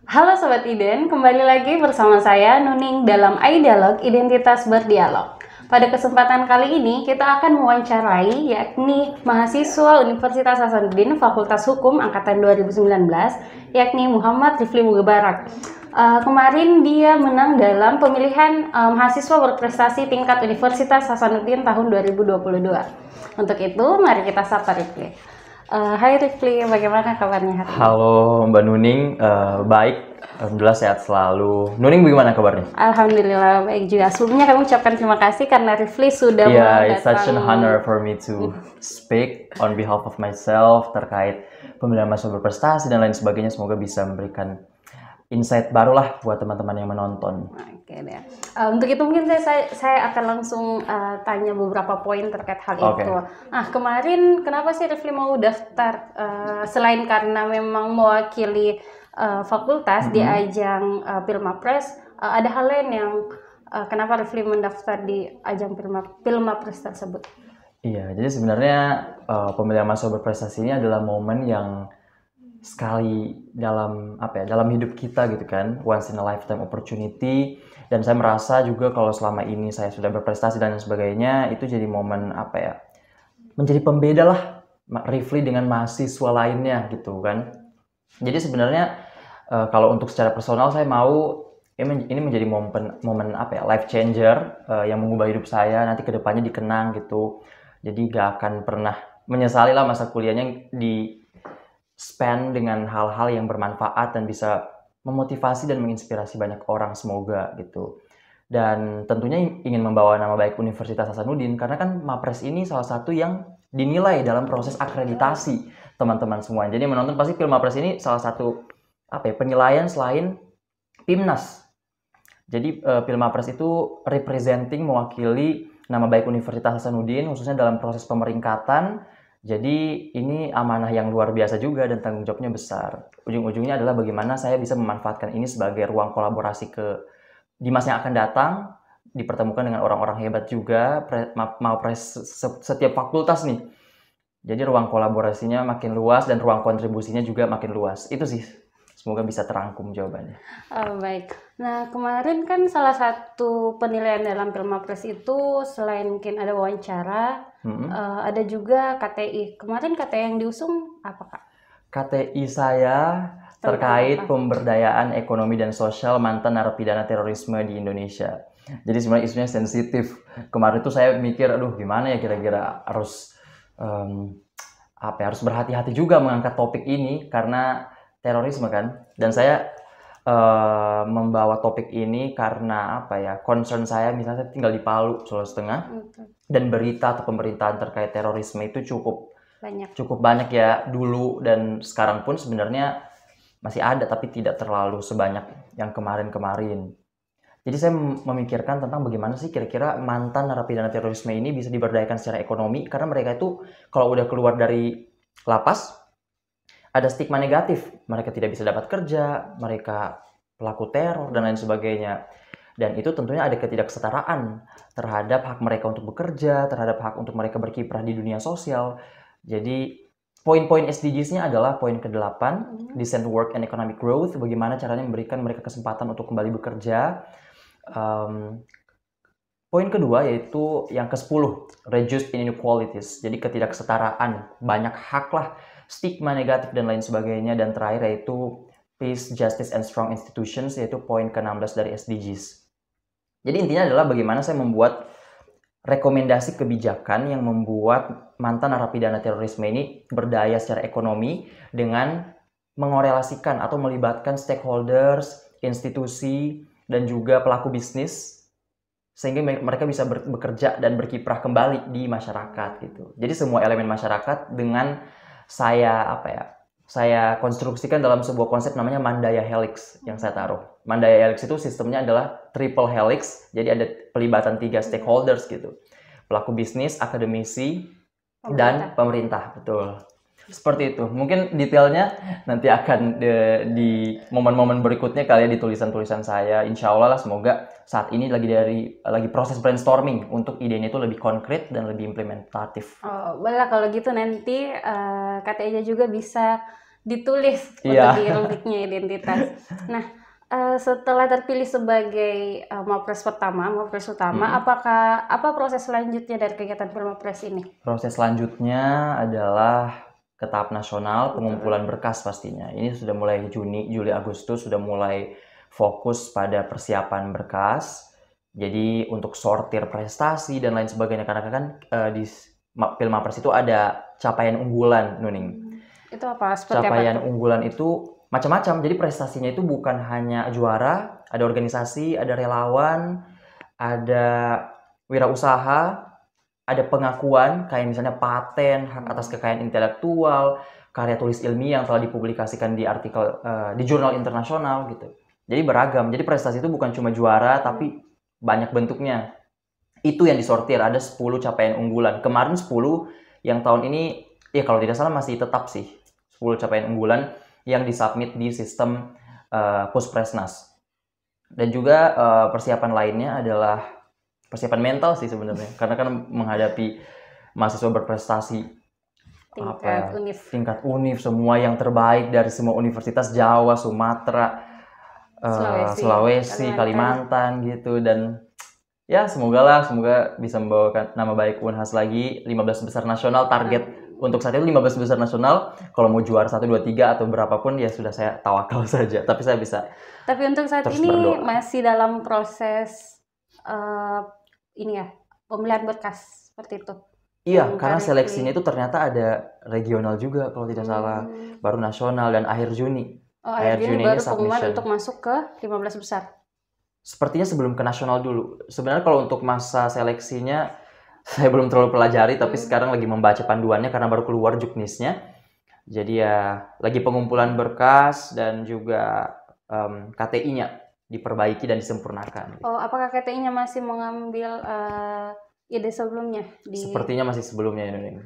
Halo Sobat Iden, kembali lagi bersama saya Nuning dalam iDialog Identitas Berdialog. Pada kesempatan kali ini kita akan mewawancarai yakni mahasiswa Universitas Hasanuddin Fakultas Hukum Angkatan 2019 yakni Muhammad Rifli Mubarak. Kemarin dia menang dalam pemilihan mahasiswa berprestasi tingkat Universitas Hasanuddin tahun 2022. Untuk itu mari kita sapa Rifli. Hai Rifli, bagaimana kabarnya hari ini? Halo Mbak Nuning, baik, alhamdulillah sehat selalu. Nuning bagaimana kabarnya? Alhamdulillah baik juga. Sebelumnya kami ucapkan terima kasih karena Rifli sudah mau Yeah, it's such an datang. honor for me to speak on behalf of myself terkait pemilihan mahasiswa berprestasi dan lain sebagainya. Semoga bisa memberikan insight barulah buat teman-teman yang menonton. Oke deh. Untuk itu mungkin saya akan langsung tanya beberapa poin terkait hal Oke. itu. Nah kemarin kenapa sih Rifli mau daftar selain karena memang mewakili fakultas di ajang Pilmapres, ada hal lain yang kenapa Rifli mendaftar di ajang Pilmapres tersebut? Iya, jadi sebenarnya pemilihan mahasiswa berprestasi ini adalah momen yang sekali dalam hidup kita gitu kan, once in a lifetime opportunity. Dan saya merasa juga kalau selama ini saya sudah berprestasi dan lain sebagainya, itu jadi momen menjadi pembeda lah Rifli dengan mahasiswa lainnya gitu kan. Jadi sebenarnya kalau untuk secara personal saya mau ini menjadi momen life changer yang mengubah hidup saya nanti kedepannya dikenang gitu. Jadi gak akan pernah menyesali lah masa kuliahnya di spend dengan hal-hal yang bermanfaat dan bisa memotivasi dan menginspirasi banyak orang semoga gitu. Dan tentunya ingin membawa nama baik Universitas Hasanuddin karena kan Mapres ini salah satu yang dinilai dalam proses akreditasi teman-teman semua. Jadi menonton pasti film Mapres ini salah satu penilaian selain PIMNAS. Jadi film Mapres itu representing mewakili nama baik Universitas Hasanuddin khususnya dalam proses pemeringkatan. Jadi ini amanah yang luar biasa juga dan tanggung jawabnya besar. Ujung-ujungnya adalah bagaimana saya bisa memanfaatkan ini sebagai ruang kolaborasi di masa yang akan datang, dipertemukan dengan orang-orang hebat juga, setiap fakultas nih. Jadi ruang kolaborasinya makin luas dan ruang kontribusinya juga makin luas. Itu sih, semoga bisa terangkum jawabannya. Baik. Nah, kemarin kan salah satu penilaian dalam Pilmapres itu selain mungkin ada wawancara, ada juga KTI. Kemarin KTI yang diusung apa, Kak? KTI saya terkait pemberdayaan ekonomi dan sosial mantan narapidana terorisme di Indonesia. Jadi sebenarnya isunya sensitif. Kemarin tuh saya mikir, aduh gimana ya kira-kira harus berhati-hati juga mengangkat topik ini karena terorisme kan. Dan saya membawa topik ini karena concern saya misalnya saya tinggal di Palu, Sulawesi Tengah, dan berita atau pemberitaan terkait terorisme itu cukup banyak ya dulu dan sekarang pun sebenarnya masih ada tapi tidak terlalu sebanyak yang kemarin-kemarin. Jadi saya memikirkan tentang bagaimana sih kira-kira mantan narapidana terorisme ini bisa diberdayakan secara ekonomi karena mereka itu kalau udah keluar dari lapas ada stigma negatif, mereka tidak bisa dapat kerja, mereka pelaku teror dan lain sebagainya. Dan itu tentunya ada ketidaksetaraan terhadap hak mereka untuk bekerja, terhadap hak untuk mereka berkiprah di dunia sosial. Jadi poin-poin SDGs-nya adalah poin ke-8, decent work and economic growth, bagaimana caranya memberikan mereka kesempatan untuk kembali bekerja. Poin kedua yaitu yang ke-10, reduce inequalities, jadi ketidaksetaraan, banyak hak lah, stigma negatif dan lain sebagainya. Dan terakhir yaitu peace, justice, and strong institutions, yaitu poin ke-16 dari SDGs. Jadi intinya adalah bagaimana saya membuat rekomendasi kebijakan yang membuat mantan narapidana terorisme ini berdaya secara ekonomi dengan mengorelasikan atau melibatkan stakeholders, institusi, dan juga pelaku bisnis sehingga mereka bisa bekerja dan berkiprah kembali di masyarakat gitu. Jadi semua elemen masyarakat dengan saya konstruksikan dalam sebuah konsep namanya Mandaya Helix yang saya taruh. Mandaya Helix itu sistemnya adalah triple helix, jadi ada pelibatan 3 stakeholders gitu. Pelaku bisnis, akademisi, dan pemerintah, betul. Seperti itu. Mungkin detailnya nanti akan di momen-momen berikutnya kali ya di tulisan-tulisan saya. Insya Allah lah, semoga saat ini lagi proses brainstorming untuk idenya itu lebih konkret dan lebih implementatif. Boleh kalau gitu nanti KTI-nya juga bisa ditulis Iya. untuk di rubriknya identitas. Nah, setelah terpilih sebagai Mapres utama, apa proses selanjutnya dari kegiatan Permapres ini? Proses selanjutnya adalah ke tahap nasional, pengumpulan berkas pastinya. Ini sudah mulai Juni, Juli, Agustus sudah mulai fokus pada persiapan berkas. Jadi untuk sortir prestasi dan lain sebagainya, karena kan di Pilmapres itu ada capaian unggulan, Nuning. Itu apa? Seperti Capaian apa tuh? unggulan itu macam-macam. Jadi prestasinya itu bukan hanya juara, ada organisasi, ada relawan, ada wirausaha, ada pengakuan kayak misalnya paten, hak atas kekayaan intelektual, karya tulis ilmiah yang telah dipublikasikan di artikel di jurnal internasional gitu. Jadi beragam. Jadi prestasi itu bukan cuma juara tapi banyak bentuknya. Itu yang disortir, ada 10 capaian unggulan. Kemarin 10, yang tahun ini ya kalau tidak salah masih tetap sih 10 capaian unggulan yang disubmit di sistem Puspresnas. Dan juga persiapan lainnya adalah persiapan mental sih sebenarnya, karena kan menghadapi mahasiswa berprestasi tingkat univ semua yang terbaik dari semua universitas Jawa, Sumatera, Sulawesi, Kalimantan gitu. Dan ya semoga bisa membawakan nama baik Unhas lagi 15 besar nasional. Target untuk saat itu 15 besar nasional. Kalau mau juara 1, 2, 3 atau berapapun ya sudah saya tawakal saja. Tapi saya bisa. Tapi untuk saat ini berdoa. Masih dalam proses ini ya, pemilihan berkas seperti itu. Iya, karena seleksinya itu ternyata ada regional juga kalau tidak salah, baru nasional dan akhir Juni. Akhir Juni baru pengumuman untuk masuk ke 15 besar. Sepertinya sebelum ke nasional dulu. Sebenarnya kalau untuk masa seleksinya saya belum terlalu pelajari, tapi sekarang lagi membaca panduannya karena baru keluar juknisnya. Jadi ya lagi pengumpulan berkas dan juga KTI-nya diperbaiki dan disempurnakan. Oh, apakah KTI-nya masih mengambil ide sebelumnya? Sepertinya masih sebelumnya ya, Nuning.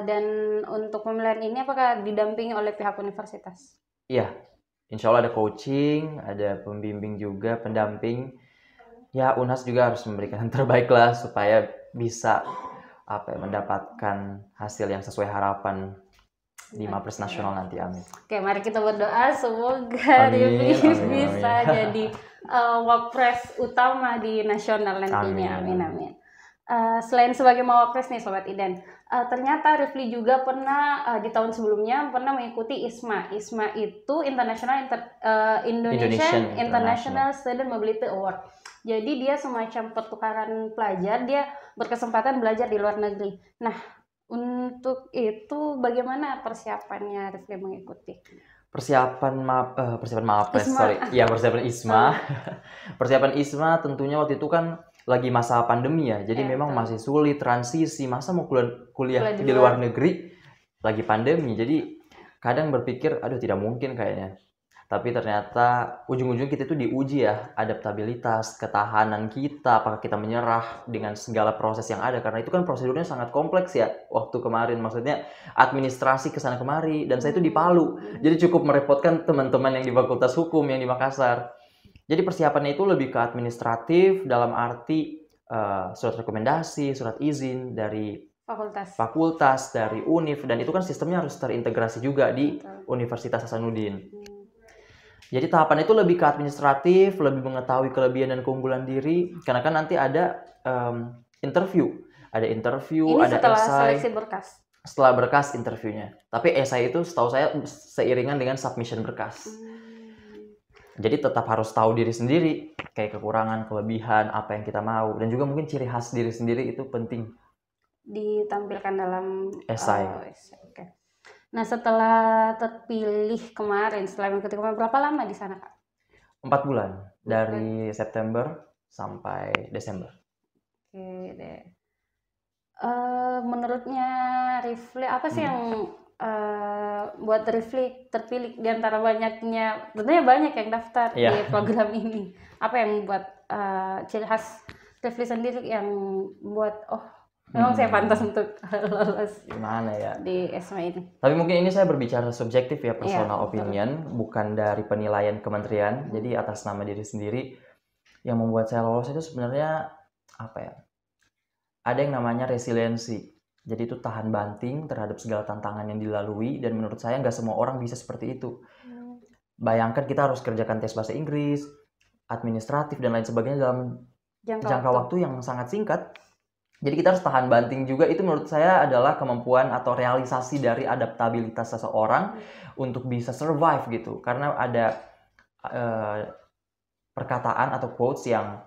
Dan untuk pemilihan ini apakah didampingi oleh pihak universitas? Iya, insya Allah ada coaching, ada pembimbing juga, pendamping. Ya, Unhas juga harus memberikan yang terbaik lah supaya bisa mendapatkan hasil yang sesuai harapan di Mapres nasional nanti. Amin. Oke, mari kita berdoa semoga Rifli bisa jadi Wapres utama di nasional nantinya. Amin. Selain sebagai Mawapres nih Sobat Iden, ternyata Rifli juga pernah di tahun sebelumnya pernah mengikuti ISMA. ISMA itu Indonesian International Student Mobility Award. Jadi dia semacam pertukaran pelajar, dia berkesempatan belajar di luar negeri. Nah, untuk itu bagaimana persiapannya Rifli mengikuti? Persiapan ISMA. Persiapan ISMA tentunya waktu itu kan lagi masa pandemi ya, jadi memang masih sulit transisi. Masa mau kuliah di luar negeri lagi pandemi, jadi kadang berpikir aduh tidak mungkin kayaknya. Tapi ternyata ujung-ujung kita itu diuji ya, adaptabilitas, ketahanan kita, apakah kita menyerah dengan segala proses yang ada, karena itu kan prosedurnya sangat kompleks ya waktu kemarin, maksudnya administrasi kesana kemari, dan saya itu di Palu, jadi cukup merepotkan teman-teman yang di Fakultas Hukum yang di Makassar. Jadi persiapannya itu lebih ke administratif dalam arti surat rekomendasi, surat izin dari fakultas, dari univ, dan itu kan sistemnya harus terintegrasi juga di Universitas Hasanuddin. Jadi tahapan itu lebih ke administratif, lebih mengetahui kelebihan dan keunggulan diri, karena kan nanti ada interview. Ada interview, ini ada setelah esai. Seleksi berkas? Setelah berkas interviewnya. Tapi esai itu setahu saya seiringan dengan submission berkas. Jadi tetap harus tahu diri sendiri, kayak kekurangan, kelebihan, apa yang kita mau, dan juga mungkin ciri khas diri sendiri itu penting ditampilkan dalam esai. Okay. Nah, setelah terpilih kemarin, setelah mengikuti kemarin, berapa lama di sana, Kak? 4 bulan, dari September sampai Desember. Oke deh. Menurutnya Rifli, apa sih yang buat Rifli terpilih di antara banyaknya, tentunya banyak yang daftar di program ini. Apa yang membuat ciri khas Rifli sendiri yang buat memang saya pantas untuk lolos di ISMA ini? Tapi mungkin ini saya berbicara subjektif ya, personal opinion, bukan dari penilaian kementerian. Jadi atas nama diri sendiri, yang membuat saya lolos itu sebenarnya ada yang namanya resiliensi. Jadi itu tahan banting terhadap segala tantangan yang dilalui, dan menurut saya nggak semua orang bisa seperti itu. Bayangkan kita harus kerjakan tes bahasa Inggris, administratif, dan lain sebagainya dalam jangka waktu yang sangat singkat. Jadi kita harus tahan banting juga. Itu menurut saya adalah kemampuan atau realisasi dari adaptabilitas seseorang untuk bisa survive gitu. Karena ada perkataan atau quotes yang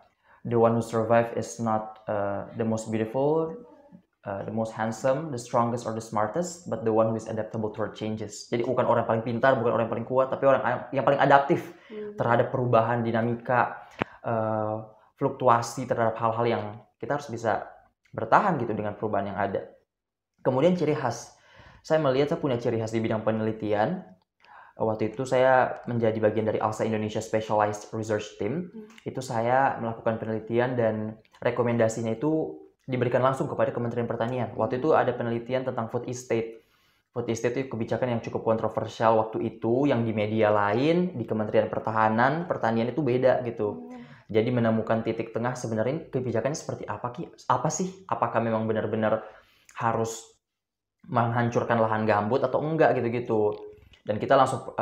the one who survive is not the most beautiful, the most handsome, the strongest, or the smartest, but the one who is adaptable toward changes. Jadi bukan orang yang paling pintar, bukan orang yang paling kuat, tapi orang yang paling adaptif terhadap perubahan, dinamika, fluktuasi, terhadap hal-hal yang kita harus bisa bertahan gitu dengan perubahan yang ada. Kemudian ciri khas. Saya melihat saya punya ciri khas di bidang penelitian. Waktu itu saya menjadi bagian dari ALSA Indonesia Specialized Research Team. Itu saya melakukan penelitian dan rekomendasinya itu diberikan langsung kepada Kementerian Pertanian. Waktu itu ada penelitian tentang food estate. Food estate itu kebijakan yang cukup kontroversial waktu itu, yang di media lain, di Kementerian Pertanian itu beda gitu. Jadi menemukan titik tengah sebenarnya kebijakannya seperti apa sih? Apakah memang benar-benar harus menghancurkan lahan gambut atau enggak gitu-gitu. Dan kita langsung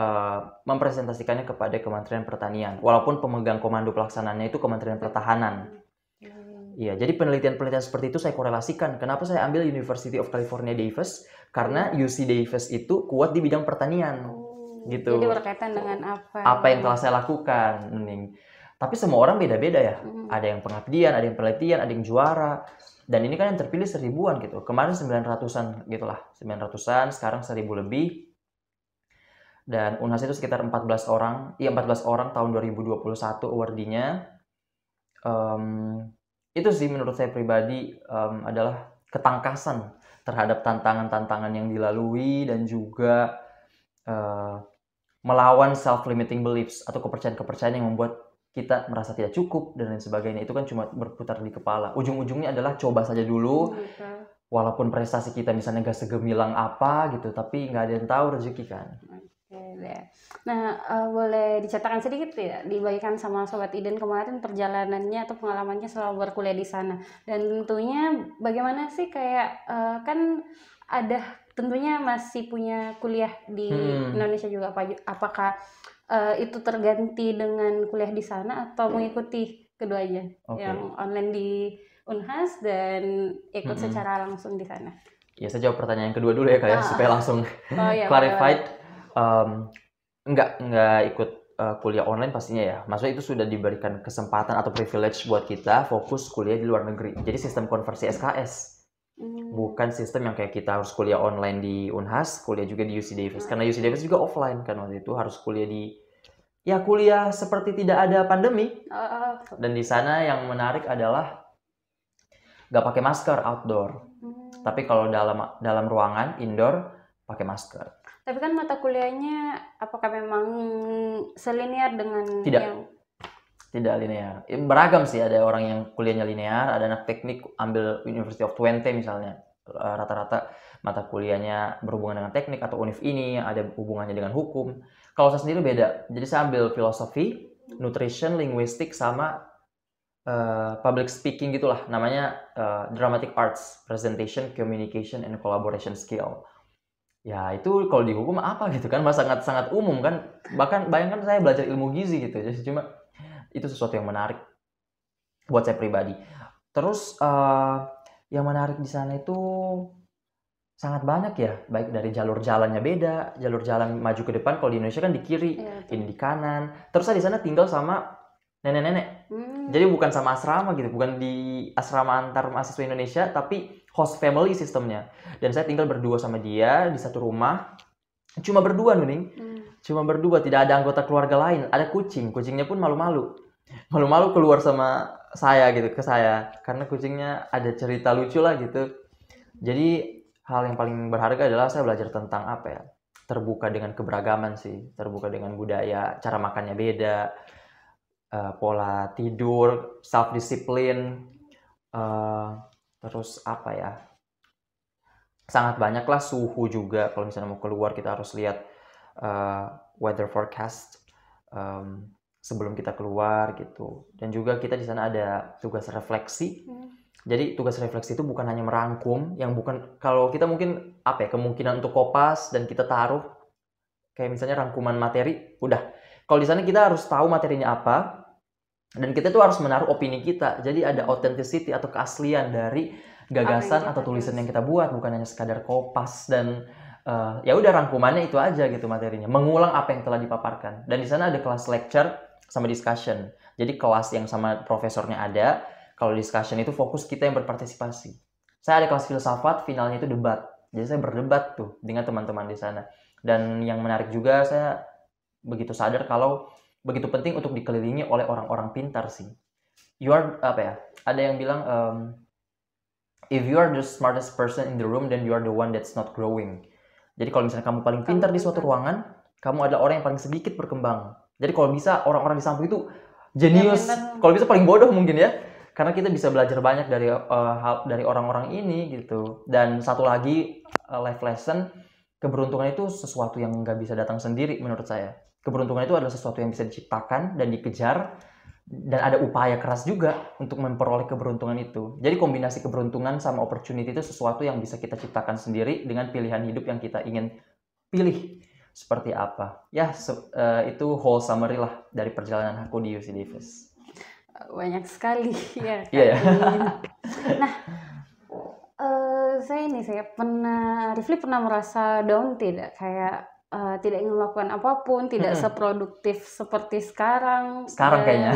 mempresentasikannya kepada Kementerian Pertanian. Walaupun pemegang komando pelaksananya itu Kementerian Pertahanan. Iya, jadi penelitian-penelitian seperti itu saya korelasikan. Kenapa saya ambil University of California Davis? Karena UC Davis itu kuat di bidang pertanian. Gitu. Jadi berkaitan dengan apa yang telah saya lakukan, Tapi semua orang beda-beda ya. Ada yang pengabdian, ada yang penelitian, ada yang juara. Dan ini kan yang terpilih 1000-an gitu. Kemarin 900-an gitulah. 900-an, sekarang 1000 lebih. Dan UNHAS itu sekitar 14 orang. Iya, 14 orang tahun 2021 awardee-nya. Itu sih menurut saya pribadi adalah ketangkasan terhadap tantangan-tantangan yang dilalui, dan juga melawan self-limiting beliefs atau kepercayaan-kepercayaan yang membuat kita merasa tidak cukup dan lain sebagainya. Itu kan cuma berputar di kepala. Ujung-ujungnya adalah coba saja dulu. Walaupun prestasi kita misalnya gak segemilang apa gitu, tapi nggak ada yang tahu rezeki kan. Nah, boleh diceritakan sedikit ya, dibagikan sama Sobat Iden kemarin perjalanannya atau pengalamannya selama berkuliah di sana. Dan tentunya bagaimana sih kayak kan ada tentunya masih punya kuliah di Indonesia juga, apakah itu terganti dengan kuliah di sana atau mengikuti keduanya, yang online di UNHAS dan ikut secara langsung di sana? Ya, saya jawab pertanyaan yang kedua dulu ya Kak ya, supaya langsung clarified. Nggak ikut kuliah online pastinya ya. Maksudnya itu sudah diberikan kesempatan atau privilege buat kita fokus kuliah di luar negeri. Jadi sistem konversi SKS. Bukan sistem yang kayak kita harus kuliah online di UNHAS, kuliah juga di UC Davis. Karena UC Davis juga offline kan waktu itu, harus kuliah kuliah seperti tidak ada pandemi. Dan di sana yang menarik adalah nggak pakai masker outdoor. Tapi kalau dalam ruangan indoor pakai masker. Tapi kan mata kuliahnya apakah memang selinier dengan Tidak linear. Beragam sih, ada orang yang kuliahnya linear, ada anak teknik ambil University of Twente misalnya. Rata-rata mata kuliahnya berhubungan dengan teknik, atau univ ini ada hubungannya dengan hukum. Kalau saya sendiri beda. Jadi saya ambil filosofi, nutrition, linguistik, sama public speaking gitulah. Namanya dramatic arts, presentation, communication, and collaboration skill. Ya itu kalau di hukum apa gitu kan, sangat umum kan. Bahkan bayangkan saya belajar ilmu gizi gitu. Jadi cuma itu sesuatu yang menarik buat saya pribadi. Terus yang menarik di sana itu sangat banyak ya, baik dari jalur jalannya beda, jalur jalan maju ke depan. Kalau di Indonesia kan di kiri, ini di kanan. Terus saya di sana tinggal sama nenek-nenek. Jadi bukan sama asrama gitu, bukan di asrama antar mahasiswa Indonesia, tapi host family sistemnya. Dan saya tinggal berdua sama dia di satu rumah. Cuma berdua, Nuning. Cuma berdua, tidak ada anggota keluarga lain. Ada kucingnya pun malu-malu keluar sama saya gitu, ke saya, karena kucingnya ada cerita lucu lah gitu. Jadi hal yang paling berharga adalah saya belajar tentang terbuka dengan keberagaman sih, terbuka dengan budaya, cara makannya beda, pola tidur, self discipline, terus sangat banyak lah, suhu juga. Kalau misalnya mau keluar kita harus lihat weather forecast sebelum kita keluar gitu. Dan juga kita di sana ada tugas refleksi. Jadi tugas refleksi itu bukan hanya merangkum, yang bukan kalau kita mungkin apa ya kemungkinan untuk kopas dan kita taruh kayak misalnya rangkuman materi, udah. Kalau di sana kita harus tahu materinya apa dan kita tuh harus menaruh opini kita. Jadi ada authenticity atau keaslian dari gagasan atau tulisan yang kita buat, bukan hanya sekadar kopas dan ya udah rangkumannya itu aja gitu materinya. Mengulang apa yang telah dipaparkan. Dan di sana ada kelas lecture sama discussion. Jadi kelas yang sama profesornya ada, kalau discussion itu fokus kita yang berpartisipasi. Saya ada kelas filsafat, finalnya itu debat. Jadi saya berdebat tuh dengan teman-teman di sana. Dan yang menarik juga saya begitu sadar kalau begitu penting untuk dikelilingi oleh orang-orang pintar sih. You are apa ya? Ada yang bilang if you are the smartest person in the room then you are the one that's not growing. Jadi kalau misalnya kamu paling pintar di suatu ruangan, kamu adalah orang yang paling sedikit berkembang. Jadi kalau bisa orang-orang di samping itu jenius. Kalau bisa paling bodoh mungkin ya. Karena kita bisa belajar banyak dari orang-orang ini gitu. Dan satu lagi life lesson, keberuntungan itu sesuatu yang nggak bisa datang sendiri menurut saya. Keberuntungan itu adalah sesuatu yang bisa diciptakan dan dikejar, dan ada upaya keras juga untuk memperoleh keberuntungan itu. Jadi kombinasi keberuntungan sama opportunity itu sesuatu yang bisa kita ciptakan sendiri dengan pilihan hidup yang kita ingin pilih seperti apa. Ya, itu whole summary lah dari perjalanan aku di UC Davis. Banyak sekali ya. Iya. Nah, saya Rifli pernah merasa down tidak? Kayak tidak ingin melakukan apapun, tidak seproduktif seperti sekarang. Sekarang kayaknya.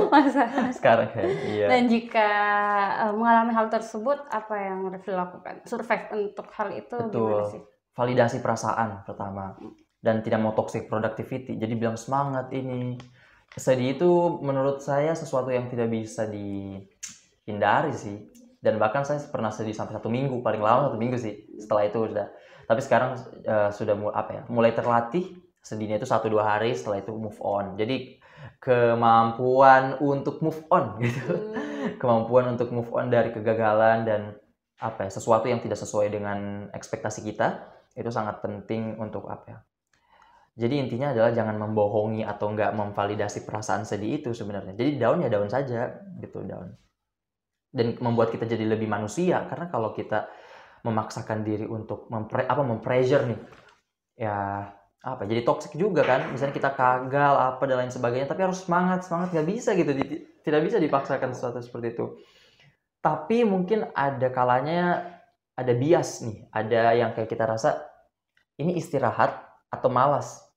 Masa. Sekarang kayaknya, iya. Dan jika mengalami hal tersebut, apa yang Rifli lakukan? Survive untuk hal itu gimana sih? Validasi perasaan pertama. Dan tidak mau toxic productivity. Jadi bilang semangat ini. Sedih itu menurut saya sesuatu yang tidak bisa dihindari sih. Dan bahkan saya pernah sedih sampai 1 minggu, paling lama 1 minggu sih. Setelah itu udah. Tapi sekarang sudah mulai terlatih. Sedihnya itu 1-2 hari, setelah itu move on. Jadi kemampuan untuk move on gitu. Kemampuan untuk move on dari kegagalan dan sesuatu yang tidak sesuai dengan ekspektasi kita itu sangat penting untuk Jadi intinya adalah jangan membohongi atau nggak memvalidasi perasaan sedih itu sebenarnya. Jadi down ya down saja gitu, down. Dan membuat kita jadi lebih manusia, karena kalau kita memaksakan diri untuk mempressure nih, ya jadi toxic juga kan. Misalnya kita gagal dan lain sebagainya, tapi harus semangat nggak bisa gitu, tidak bisa dipaksakan sesuatu seperti itu. Tapi mungkin ada kalanya ada bias nih, ada yang kayak kita rasa ini istirahat atau malas.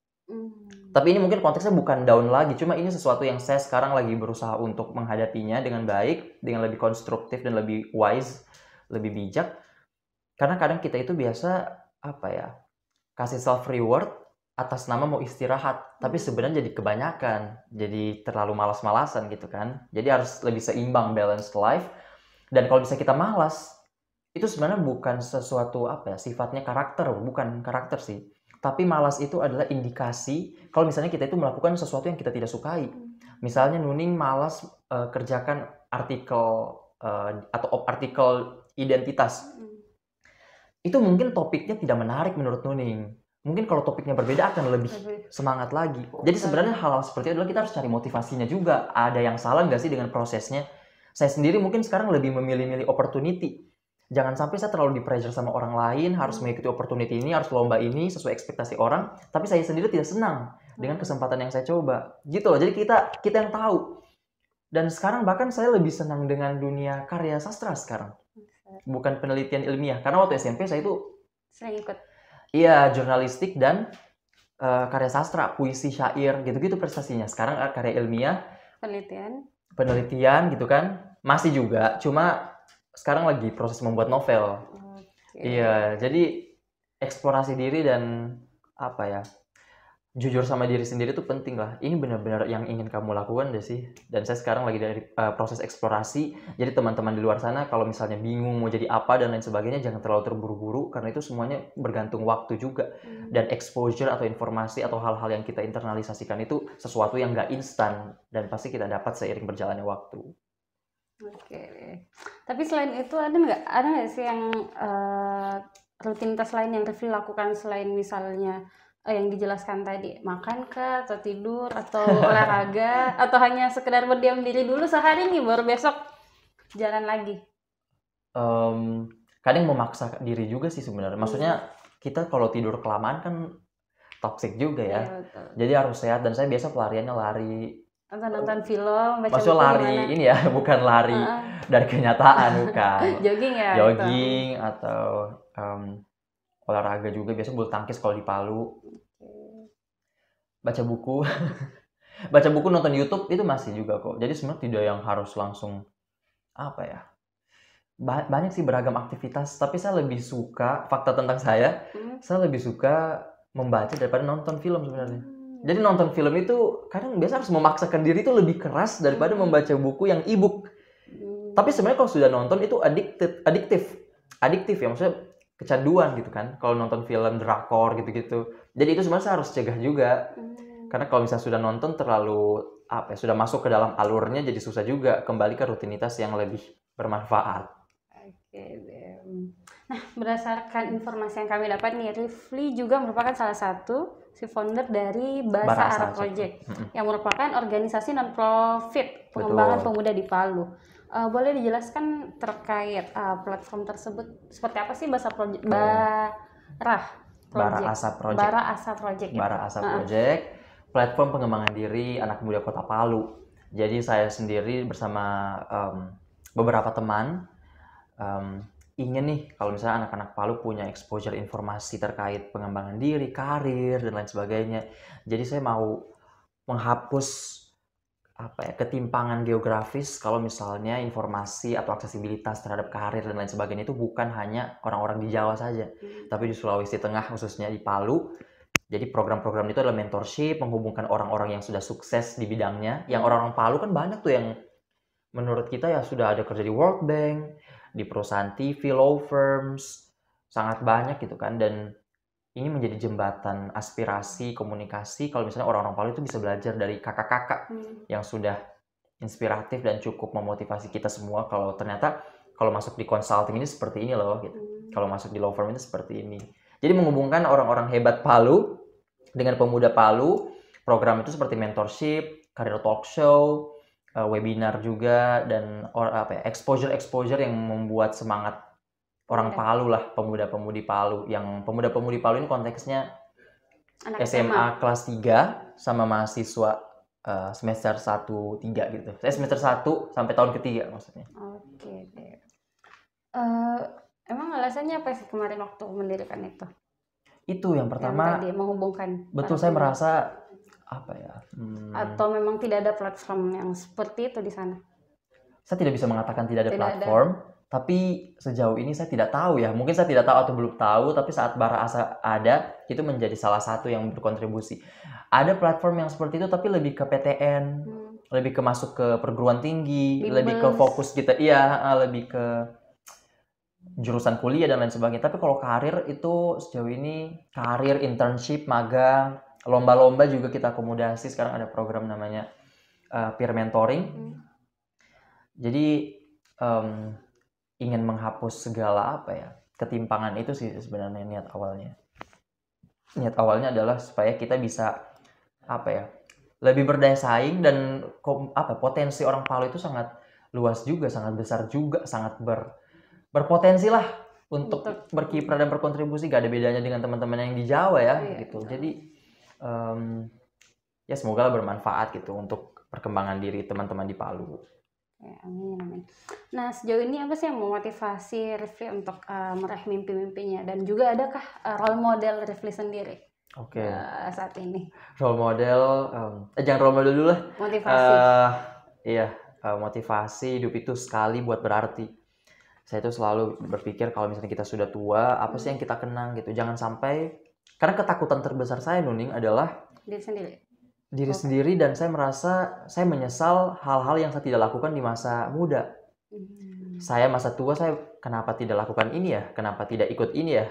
Tapi ini mungkin konteksnya bukan down lagi, cuma ini sesuatu yang saya sekarang lagi berusaha untuk menghadapinya dengan baik, dengan lebih konstruktif dan lebih wise, lebih bijak. Karena kadang kita itu biasa kasih self reward atas nama mau istirahat, tapi sebenarnya jadi kebanyakan, jadi terlalu malas-malasan gitu kan. Jadi harus lebih seimbang, balanced life. Dan kalau bisa kita malas, itu sebenarnya bukan sesuatu sifatnya bukan karakter sih. Tapi malas itu adalah indikasi kalau misalnya kita itu melakukan sesuatu yang kita tidak sukai. Misalnya Nuning malas kerjakan artikel atau artikel identitas. Itu mungkin topiknya tidak menarik menurut Nuning. Mungkin kalau topiknya berbeda akan lebih semangat lagi. Jadi sebenarnya hal-hal seperti itu adalah kita harus cari motivasinya juga. Ada yang salah nggak sih dengan prosesnya? Saya sendiri mungkin sekarang lebih memilih-milih opportunity. Jangan sampai saya terlalu di-pressure sama orang lain, harus mengikuti opportunity ini, harus lomba ini, sesuai ekspektasi orang, tapi saya sendiri tidak senang dengan kesempatan yang saya coba. Gitu loh, jadi kita yang tahu. Dan sekarang bahkan saya lebih senang dengan dunia karya sastra sekarang. Bukan penelitian ilmiah, karena waktu SMP saya itu sering ikut. Iya, jurnalistik dan karya sastra, puisi, syair, gitu-gitu prestasinya. Sekarang karya ilmiah, penelitian gitu kan, masih juga, cuma sekarang lagi proses membuat novel. Iya, jadi eksplorasi diri dan jujur sama diri sendiri itu penting lah. Ini benar-benar yang ingin kamu lakukan deh sih. Dan saya sekarang lagi dari proses eksplorasi. Jadi teman-teman di luar sana kalau misalnya bingung mau jadi apa dan lain sebagainya, jangan terlalu terburu-buru karena itu semuanya bergantung waktu juga. Dan exposure atau informasi atau hal-hal yang kita internalisasikan itu sesuatu yang nggak instan dan pasti kita dapat seiring berjalannya waktu. Oke. Tapi selain itu ada nggak sih yang rutinitas lain yang Rifli lakukan selain misalnya yang dijelaskan tadi, makan kah atau tidur atau olahraga atau hanya sekedar berdiam diri dulu sehari nih baru besok jalan lagi? Kadang memaksa diri juga sih sebenarnya. Maksudnya kita kalau tidur kelamaan kan toxic juga ya. Iya, betul. Jadi harus sehat dan saya biasa pelariannya lari. Nonton film, baca Maksudnya buku lari gimana? ini ya, bukan lari dari kenyataan, bukan. Jogging ya? Jogging atau olahraga juga, biasa bulu tangkis kalau di Palu. Baca buku. Baca buku, nonton YouTube itu masih juga kok. Jadi sebenarnya tidak yang harus langsung apa ya? Banyak sih beragam aktivitas, tapi saya lebih suka, fakta tentang saya lebih suka membaca daripada nonton film sebenarnya. Jadi nonton film itu kadang biasa harus memaksakan diri itu lebih keras daripada membaca buku yang e-book. Tapi sebenarnya kalau sudah nonton itu adiktif ya, maksudnya kecanduan gitu kan. Kalau nonton film drakor gitu-gitu. Jadi itu sebenarnya saya harus cegah juga. Karena kalau misalnya sudah nonton terlalu sudah masuk ke dalam alurnya, jadi susah juga kembali ke rutinitas yang lebih bermanfaat. Oke, nah berdasarkan informasi yang kami dapat nih, Rifli juga merupakan salah satu founder dari Bahasa Arab Project yang merupakan organisasi non-profit pengembangan pemuda di Palu. Boleh dijelaskan terkait platform tersebut seperti apa sih Bahasa Project? Bara Asa Project, platform pengembangan diri anak muda Kota Palu. Jadi saya sendiri bersama beberapa teman ingin nih kalau misalnya anak-anak Palu punya exposure informasi terkait pengembangan diri, karir dan lain sebagainya. Jadi saya mau menghapus ketimpangan geografis kalau misalnya informasi atau aksesibilitas terhadap karir dan lain sebagainya itu bukan hanya orang-orang di Jawa saja, tapi di Sulawesi Tengah khususnya di Palu. Jadi program-program itu adalah mentorship, menghubungkan orang-orang yang sudah sukses di bidangnya. Yang orang-orang Palu kan banyak tuh yang menurut kita ya sudah ada kerja di World Bank, di perusahaan TV, law firms, sangat banyak gitu kan. Dan ini menjadi jembatan aspirasi, komunikasi kalau misalnya orang-orang Palu itu bisa belajar dari kakak-kakak yang sudah inspiratif dan cukup memotivasi kita semua kalau ternyata kalau masuk di consulting ini seperti ini loh gitu. Kalau masuk di law firm ini seperti ini. Jadi menghubungkan orang-orang hebat Palu dengan pemuda Palu. Program itu seperti mentorship, career talk show, webinar juga, dan exposure yang membuat semangat orang Palu lah, pemuda-pemudi Palu. Yang pemuda-pemudi Palu ini konteksnya anak SMA kelas 3 sama mahasiswa semester 1-3 gitu. Saya semester 1 sampai tahun ketiga maksudnya. Oke deh. Emang alasannya apa sih kemarin waktu mendirikan itu? Itu yang pertama. Yang tadi menghubungkan. Betul, saya merasa atau memang tidak ada platform yang seperti itu di sana? Saya tidak bisa mengatakan tidak ada platform, tapi sejauh ini saya tidak tahu ya. Mungkin saya tidak tahu atau belum tahu, tapi saat Bara Asa ada, itu menjadi salah satu yang berkontribusi. Ada platform yang seperti itu, tapi lebih ke PTN, lebih ke masuk ke perguruan tinggi, lebih ke fokus kita, lebih ke jurusan kuliah dan lain sebagainya. Tapi kalau karir itu sejauh ini, karir, internship, magang, lomba-lomba juga kita akomodasi. Sekarang ada program namanya peer mentoring. Jadi ingin menghapus segala ketimpangan itu sih sebenarnya niat awalnya. Niat awalnya adalah supaya kita bisa lebih berdaya saing, dan potensi orang Palu itu sangat luas juga, sangat besar juga, sangat berpotensi lah untuk berkiprah dan berkontribusi. Gak ada bedanya dengan teman-teman yang di Jawa ya gitu. Jadi ya semoga bermanfaat gitu untuk perkembangan diri teman-teman di Palu. Ya, amin. Nah, sejauh ini apa sih yang memotivasi Rifli untuk meraih mimpi-mimpinya, dan juga adakah role model Rifli sendiri saat ini? Role model, jangan role model dulu lah. Motivasi. Motivasi hidup itu sekali buat berarti. Saya itu selalu berpikir kalau misalnya kita sudah tua, apa sih yang kita kenang gitu. Jangan sampai, karena ketakutan terbesar saya, Nuning, adalah diri sendiri, dan saya merasa saya menyesal hal-hal yang saya tidak lakukan di masa muda. Saya masa tua, saya kenapa tidak lakukan ini ya, kenapa tidak ikut ini ya.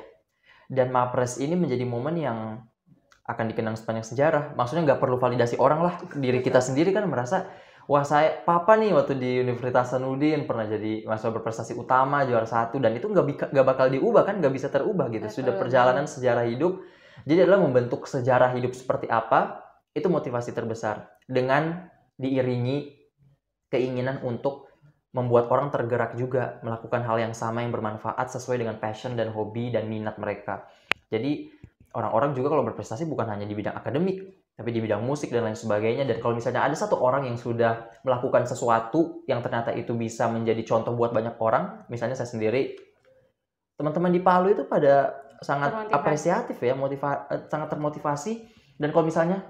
Dan Mapres ini menjadi momen yang akan dikenang sepanjang sejarah. Maksudnya nggak perlu validasi orang lah, diri kita sendiri kan merasa, wah papa nih waktu di Universitas Hasanuddin pernah jadi mahasiswa berprestasi utama, juara 1, dan itu nggak bakal diubah kan, nggak bisa terubah gitu. Sudah perjalanan sejarah hidup. Jadi adalah membentuk sejarah hidup seperti apa, itu motivasi terbesar, dengan diiringi keinginan untuk membuat orang tergerak juga melakukan hal yang sama yang bermanfaat sesuai dengan passion dan hobi dan minat mereka. Jadi orang-orang juga kalau berprestasi bukan hanya di bidang akademik, tapi di bidang musik dan lain sebagainya. Dan kalau misalnya ada satu orang yang sudah melakukan sesuatu yang ternyata itu bisa menjadi contoh buat banyak orang, misalnya saya sendiri, teman-teman di Palu itu pada sangat apresiatif ya, sangat termotivasi. Dan kalau misalnya,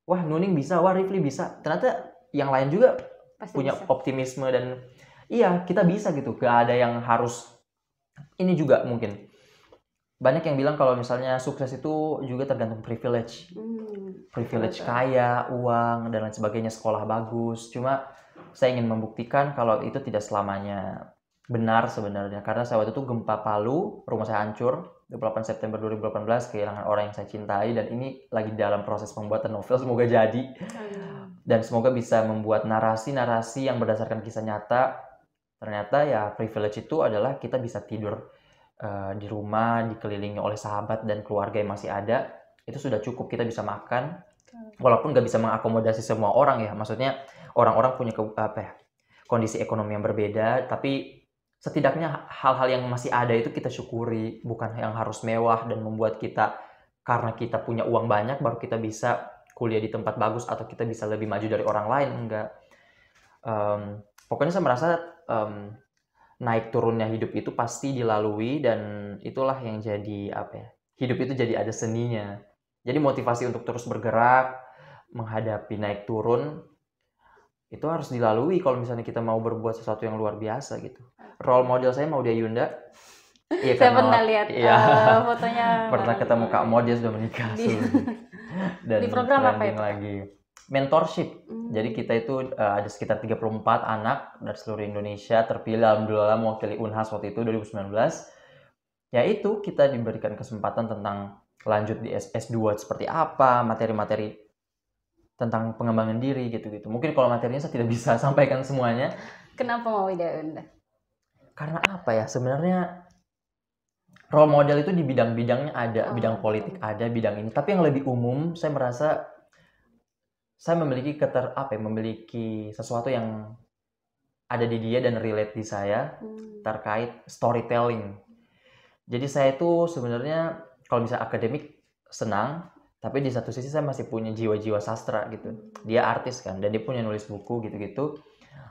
wah Nuning bisa, wah Rifli bisa, ternyata yang lain juga Pasti punya bisa. optimisme dan iya kita bisa gitu. Gak ada yang harus ini juga mungkin. Banyak yang bilang kalau misalnya sukses itu juga tergantung privilege. Privilege betul. kaya, uang, dan lain sebagainya, sekolah bagus. Cuma saya ingin membuktikan kalau itu tidak selamanya benar sebenarnya. Karena saya waktu itu gempa Palu, rumah saya hancur. 28 September 2018, kehilangan orang yang saya cintai. Dan ini lagi dalam proses pembuatan novel, semoga jadi. Dan semoga bisa membuat narasi-narasi yang berdasarkan kisah nyata. Ternyata ya privilege itu adalah kita bisa tidur di rumah, dikelilingi oleh sahabat dan keluarga yang masih ada, itu sudah cukup. Kita bisa makan, walaupun nggak bisa mengakomodasi semua orang ya, maksudnya orang-orang punya kondisi ekonomi yang berbeda, tapi setidaknya hal-hal yang masih ada itu kita syukuri, bukan yang harus mewah dan membuat kita, karena kita punya uang banyak baru kita bisa kuliah di tempat bagus atau kita bisa lebih maju dari orang lain, enggak. Pokoknya saya merasa naik turunnya hidup itu pasti dilalui, dan itulah yang jadi hidup itu jadi ada seninya. Jadi motivasi untuk terus bergerak menghadapi naik turun itu harus dilalui kalau misalnya kita mau berbuat sesuatu yang luar biasa gitu. Role model saya Maudy Ayunda. Iya, saya pernah lihat fotonya. Pernah ketemu Kak Maud, dia sudah menikah dan di program apa itu? Lagi mentorship. Jadi kita itu ada sekitar 34 anak dari seluruh Indonesia terpilih, alhamdulillah mewakili Unhas waktu itu 2019. Ya itu kita diberikan kesempatan tentang lanjut di S2 seperti apa, materi-materi tentang pengembangan diri gitu-gitu. Mungkin kalau materinya saya tidak bisa sampaikan semuanya. Kenapa Maudy Ayunda? Karena apa ya, sebenarnya role model itu di bidang-bidangnya ada, bidang politik ada, bidang ini. Tapi yang lebih umum, saya merasa saya memiliki memiliki sesuatu yang ada di dia dan relate di saya terkait storytelling. Jadi saya itu sebenarnya kalau bisa akademik senang, tapi di satu sisi saya masih punya jiwa-jiwa sastra gitu. Dia artis kan, dan dia punya nulis buku gitu-gitu.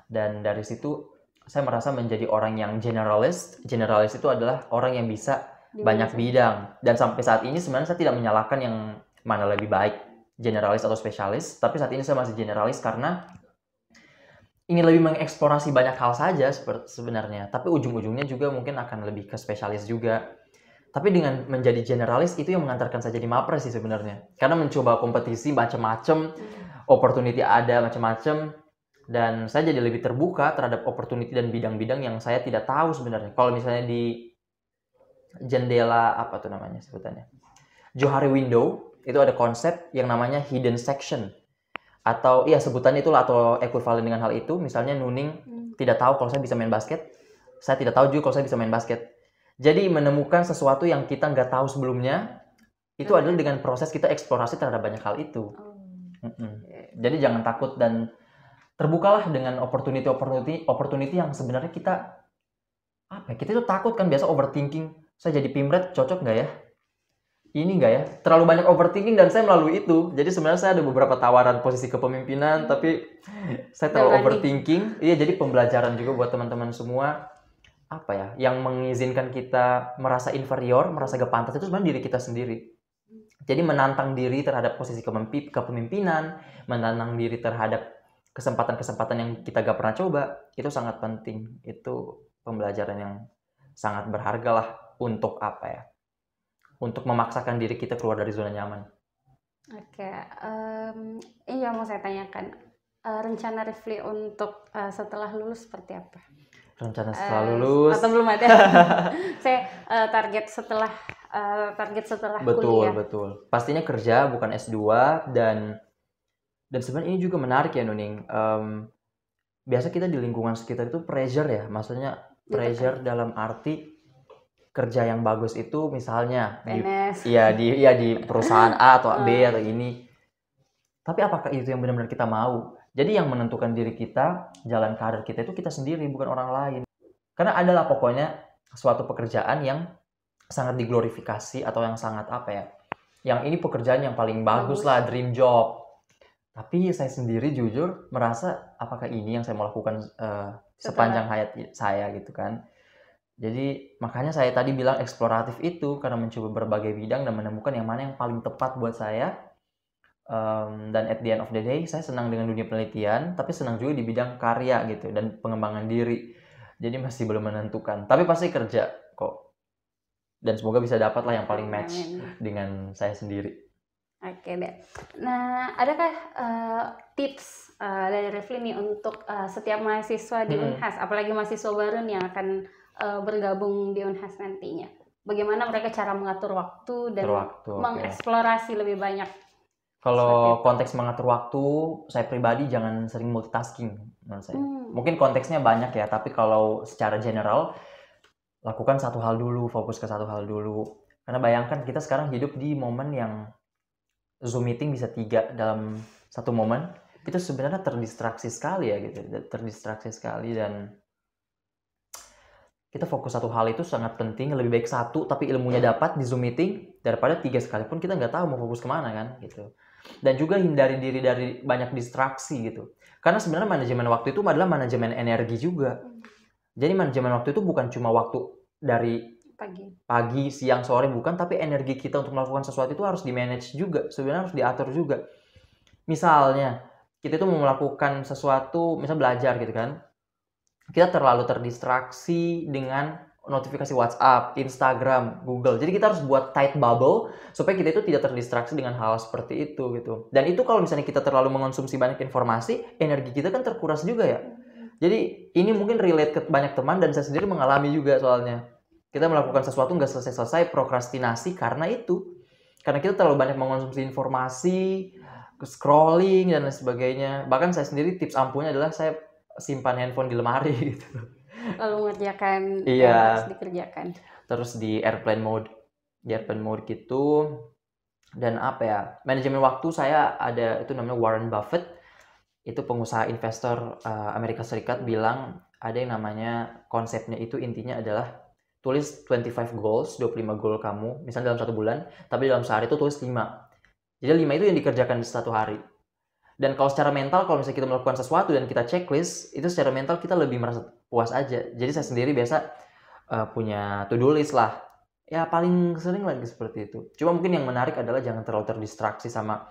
Dan dari situ saya merasa menjadi orang yang generalis. Generalis itu adalah orang yang bisa banyak bidang. Dan sampai saat ini sebenarnya saya tidak menyalahkan yang mana lebih baik, generalis atau spesialis. Tapi saat ini saya masih generalis karena ingin lebih mengeksplorasi banyak hal saja sebenarnya. Tapi ujung-ujungnya juga mungkin akan lebih ke spesialis juga. Tapi dengan menjadi generalis itu yang mengantarkan saya jadi mapres sih sebenarnya. Karena mencoba kompetisi macam-macam, opportunity ada macam-macam, dan saya jadi lebih terbuka terhadap opportunity dan bidang-bidang yang saya tidak tahu sebenarnya. Kalau misalnya di jendela apa tuh namanya sebutannya, Johari Window, itu ada konsep yang namanya hidden section. Atau iya sebutannya itulah, atau ekuivalen dengan hal itu. Misalnya Nuning tidak tahu kalau saya bisa main basket, saya tidak tahu juga kalau saya bisa main basket. Jadi menemukan sesuatu yang kita nggak tahu sebelumnya, itu adalah dengan proses kita eksplorasi terhadap banyak hal itu. Jadi jangan takut dan terbukalah dengan opportunity yang sebenarnya kita itu takut kan, biasa overthinking. Saya jadi pimret cocok nggak ya? Ini nggak ya? Terlalu banyak overthinking dan saya melalui itu. Jadi sebenarnya saya ada beberapa tawaran posisi kepemimpinan, tapi saya terlalu overthinking. Iya, jadi pembelajaran juga buat teman-teman semua. Yang mengizinkan kita merasa inferior, merasa gak pantas itu sebenarnya diri kita sendiri. Jadi menantang diri terhadap posisi kepemimpinan, menantang diri terhadap kesempatan-kesempatan yang kita gak pernah coba, itu sangat penting. Itu pembelajaran yang sangat berharga lah untuk untuk memaksakan diri kita keluar dari zona nyaman. Oke, iya mau saya tanyakan, rencana Rifli untuk setelah lulus seperti apa? Rencana setelah lulus atau belum ada? Saya target setelah kuliah. Betul. Pastinya kerja, bukan S2, dan sebenarnya ini juga menarik ya Nuning. Biasa kita di lingkungan sekitar itu pressure ya, maksudnya pressure dalam arti kerja yang bagus itu misalnya di perusahaan A atau B atau ini. Tapi apakah itu yang benar-benar kita mau? Jadi yang menentukan diri kita, jalan karir kita itu kita sendiri, bukan orang lain. Karena adalah pokoknya suatu pekerjaan yang sangat diglorifikasi atau yang sangat apa ya, yang ini pekerjaan yang paling bagus lah, dream job. Tapi saya sendiri jujur merasa apakah ini yang saya mau lakukan sepanjang hayat saya gitu kan. Jadi makanya saya tadi bilang eksploratif itu, karena mencoba berbagai bidang dan menemukan yang mana yang paling tepat buat saya. Dan at the end of the day saya senang dengan dunia penelitian, tapi senang juga di bidang karya gitu dan pengembangan diri. Jadi masih belum menentukan, tapi pasti kerja kok. Dan semoga bisa dapat lah yang paling match dengan saya sendiri. Oke deh. Nah, adakah tips dari Refli nih untuk setiap mahasiswa di Unhas, apalagi mahasiswa baru nih yang akan bergabung di Unhas nantinya? Bagaimana mereka cara mengatur waktu dan mengeksplorasi lebih banyak? Kalau konteks mengatur waktu, saya pribadi jangan sering multitasking menurut saya. Mungkin konteksnya banyak ya, tapi kalau secara general, lakukan satu hal dulu, fokus ke satu hal dulu. Karena bayangkan kita sekarang hidup di momen yang Zoom meeting bisa 3 dalam satu momen, itu sebenarnya terdistraksi sekali ya gitu, terdistraksi sekali. Dan kita fokus satu hal itu sangat penting, lebih baik satu tapi ilmunya dapat di Zoom meeting daripada 3 sekalipun kita nggak tahu mau fokus kemana kan gitu. Dan juga hindari diri dari banyak distraksi gitu. Karena sebenarnya manajemen waktu itu adalah manajemen energi juga. Jadi manajemen waktu itu bukan cuma waktu dari pagi, siang, sore, bukan, tapi energi kita untuk melakukan sesuatu itu harus di-manage juga, sebenarnya harus diatur juga. Misalnya, kita itu mau melakukan sesuatu, misal belajar gitu kan, kita terlalu terdistraksi dengan notifikasi WhatsApp, Instagram, Google. Jadi kita harus buat tight bubble supaya kita itu tidak terdistraksi dengan hal seperti itu gitu. Dan itu kalau misalnya kita terlalu mengonsumsi banyak informasi, energi kita kan terkuras juga ya. Jadi ini mungkin relate ke banyak teman dan saya sendiri mengalami juga soalnya. Kita melakukan sesuatu nggak selesai-selesai, prokrastinasi karena itu. Karena kita terlalu banyak mengonsumsi informasi, scrolling dan lain sebagainya. Bahkan saya sendiri tips ampuhnya adalah saya simpan handphone di lemari gitu. Lalu mengerjakan yang harus dikerjakan. Terus di airplane mode gitu. Dan apa ya, manajemen waktu saya ada, itu namanya Warren Buffett. Itu pengusaha investor Amerika Serikat bilang ada yang namanya, konsepnya itu intinya adalah tulis 25 goals, 25 goal kamu, misalnya dalam 1 bulan, tapi dalam sehari itu tulis 5. Jadi 5 itu yang dikerjakan di 1 hari. Dan kalau secara mental, kalau misalnya kita melakukan sesuatu dan kita checklist, itu secara mental kita lebih merasa puas aja. Jadi saya sendiri biasa punya to-do list lah. Ya paling sering lagi seperti itu. Cuma mungkin yang menarik adalah jangan terlalu terdistraksi sama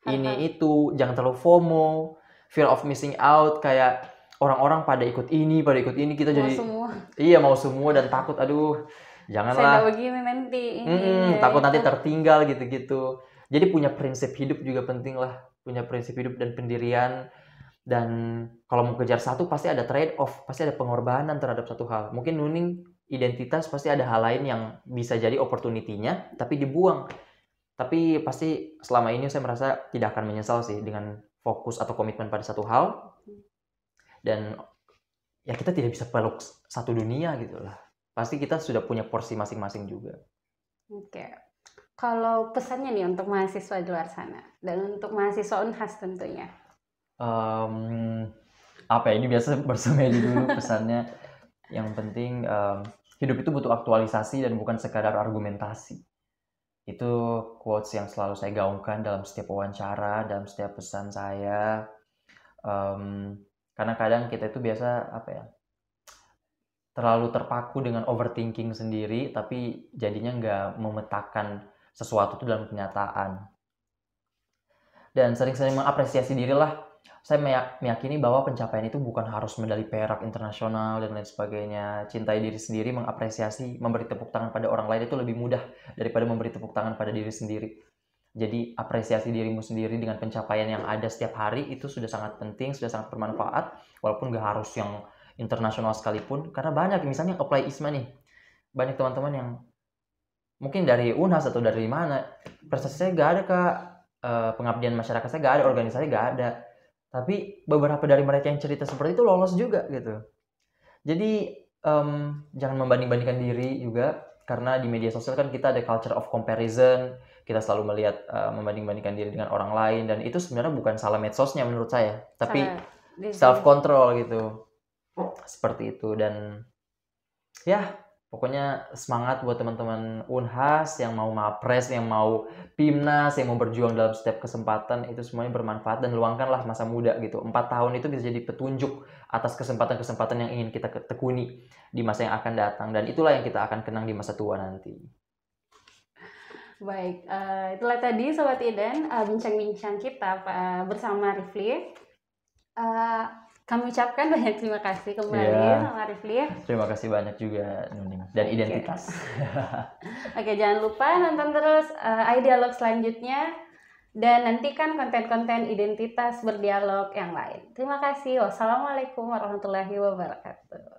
ini itu, jangan terlalu FOMO, fear of missing out, kayak orang-orang pada ikut ini, kita mau jadi semua. Iya, mau semua dan takut, aduh janganlah. Saya begini nanti. Takut nanti tertinggal gitu-gitu. Jadi punya prinsip hidup juga penting lah, punya prinsip hidup dan pendirian. Dan kalau mau kejar satu pasti ada trade off, pasti ada pengorbanan terhadap satu hal. Mungkin Nuning identitas pasti ada hal lain yang bisa jadi opportunity-nya tapi dibuang. Tapi pasti selama ini saya merasa tidak akan menyesal sih dengan fokus atau komitmen pada satu hal. Dan ya kita tidak bisa peluk satu dunia gitu lah. Pasti kita sudah punya porsi masing-masing juga. Oke. Kalau pesannya nih untuk mahasiswa di luar sana dan untuk mahasiswa Unhas tentunya. Apa ya, ini biasa bersemedi dulu pesannya. Yang penting hidup itu butuh aktualisasi dan bukan sekadar argumentasi. Itu quotes yang selalu saya gaungkan dalam setiap wawancara, dalam setiap pesan saya. Karena kadang kita itu biasa terlalu terpaku dengan overthinking sendiri, tapi jadinya nggak memetakan sesuatu itu dalam kenyataan. Dan sering-sering mengapresiasi diri lah. Saya meyakini bahwa pencapaian itu bukan harus medali perak internasional dan lain sebagainya. Cintai diri sendiri, mengapresiasi, memberi tepuk tangan pada orang lain itu lebih mudah daripada memberi tepuk tangan pada diri sendiri. Jadi apresiasi dirimu sendiri dengan pencapaian yang ada setiap hari itu sudah sangat penting, sudah sangat bermanfaat, walaupun nggak harus yang internasional sekalipun. Karena banyak, misalnya apply ISMA nih, banyak teman-teman yang mungkin dari Unhas atau dari mana, prestasi saya nggak ada kak, pengabdian masyarakat saya nggak ada, organisasi nggak ada. Tapi beberapa dari mereka yang cerita seperti itu lolos juga gitu. Jadi jangan membanding-bandingkan diri juga. karena di media sosial kan kita ada culture of comparison, kita selalu melihat membanding-bandingkan diri dengan orang lain, dan itu sebenarnya bukan salah medsosnya menurut saya, tapi self control gitu, seperti itu. Dan ya pokoknya semangat buat teman-teman Unhas yang mau mapres, yang mau Pimnas, yang mau berjuang dalam setiap kesempatan, itu semuanya bermanfaat, dan luangkanlah masa muda gitu. 4 tahun itu bisa jadi petunjuk atas kesempatan-kesempatan yang ingin kita tekuni di masa yang akan datang, dan itulah yang kita akan kenang di masa tua nanti. Baik, itulah tadi Sobat Iden, bincang-bincang kita bersama Rifli. Kami ucapkan banyak terima kasih kembali sama Rifli. Terima kasih banyak juga Nuning dan Identitas. Oke, jangan lupa nonton terus iDialog selanjutnya, dan nantikan konten-konten Identitas berdialog yang lain. Terima kasih. Wassalamualaikum warahmatullahi wabarakatuh.